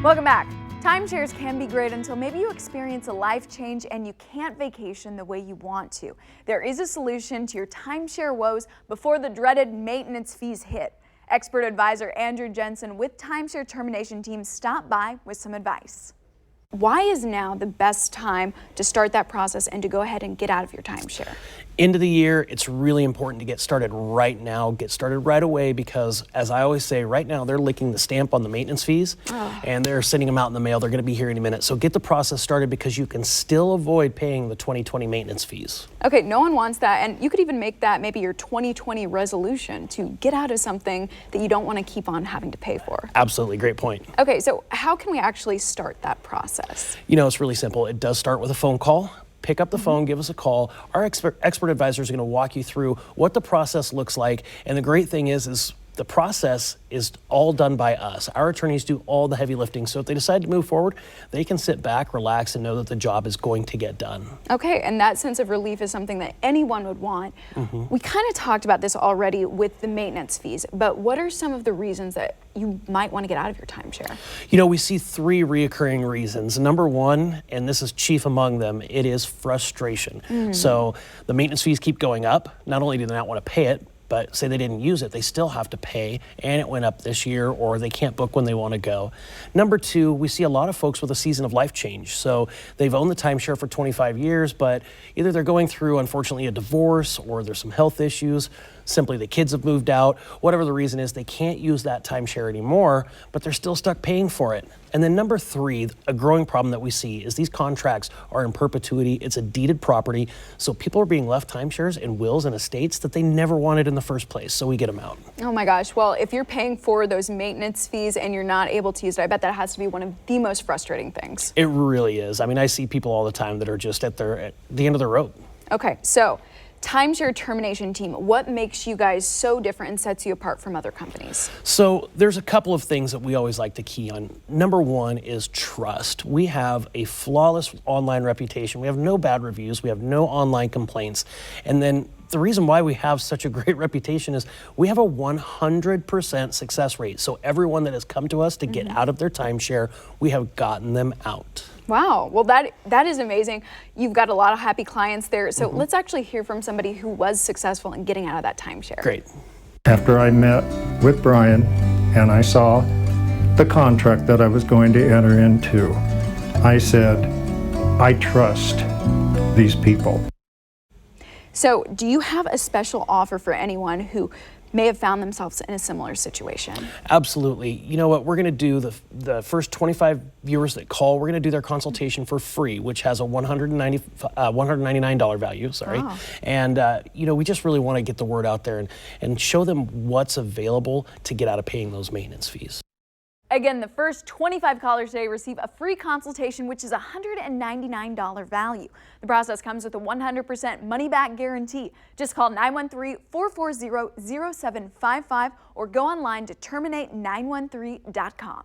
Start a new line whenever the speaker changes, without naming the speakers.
Welcome back. Timeshares can be great until maybe you experience a life change and you can't vacation the way you want to. There is a solution to your timeshare woes before the dreaded maintenance fees hit. Expert advisor Andrew Jensen with Timeshare Termination Team stopped by with some advice. Why is now the best time to start that process and to go ahead and get out of your timeshare?
End of the year, it's really important to get started right now, get started right away, because as I always say, right now they're licking the stamp on the maintenance fees and they're sending them out in the mail. They're going to be here any minute. So get the process started because you can still avoid paying the 2020 maintenance fees.
Okay, no one wants that, and you could even make that maybe your 2020 resolution to get out of something that you don't want to keep on having to pay for.
Absolutely, great point.
Okay, so how can we actually start that process?
You know, it's really simple. It does start with a phone call. Pick up the phone, give us a call. Our expert advisors are going to walk you through what the process looks like. And the great thing is the process is all done by us. Our attorneys do all the heavy lifting. So if they decide to move forward, they can sit back, relax, and know that the job is going to get done.
Okay, and that sense of relief is something that anyone would want. We kind of talked about this already with the maintenance fees, but what are some of the reasons that you might want to get out of your timeshare?
You know, we see three reoccurring reasons. Number one, and this is chief among them, it is frustration. So the maintenance fees keep going up. Not only do they not want to pay it, but say they didn't use it, they still have to pay, and it went up this year, or they can't book when they want to go. Number two, we see a lot of folks with a season of life change. So they've owned the timeshare for 25 years, but either they're going through, unfortunately, a divorce, or there's some health issues, simply the kids have moved out, whatever the reason is, they can't use that timeshare anymore, but they're still stuck paying for it. And then number three, a growing problem that we see is these contracts are in perpetuity. It's a deeded property, so people are being left timeshares and wills and estates that they never wanted in the first place, so we get them out.
Oh my gosh, well, if you're paying for those maintenance fees and you're not able to use it, I bet that has to be one of the most frustrating things.
It really is. I mean, I see people all the time that are just at the end of their rope. Okay,
so Timeshare Termination Team, what makes you guys so different and sets you apart from other companies?
So there's a couple of things that we always like to key on. Number one is trust. We have a flawless online reputation. We have no bad reviews. We have no online complaints. And then the reason why we have such a great reputation is we have a 100% success rate. So everyone that has come to us to get out of their timeshare, we have gotten them out.
Wow, well that is amazing. You've got a lot of happy clients there. So let's actually hear from somebody who was successful in getting out of that timeshare.
Great.
After I met with Brian and I saw the contract that I was going to enter into, I said, I trust these people.
So do you have a special offer for anyone who may have found themselves in a similar situation?
Absolutely. You know what, we're going to do the first 25 viewers that call, we're going to do their consultation for free, which has a $199 value, sorry.
Wow.
And you know, we just really want to get the word out there and show them what's available to get out of paying those maintenance fees.
Again, the first 25 callers today receive a free consultation, which is a $199 value. The process comes with a 100% money-back guarantee. Just call 913-440-0755 or go online to terminate913.com.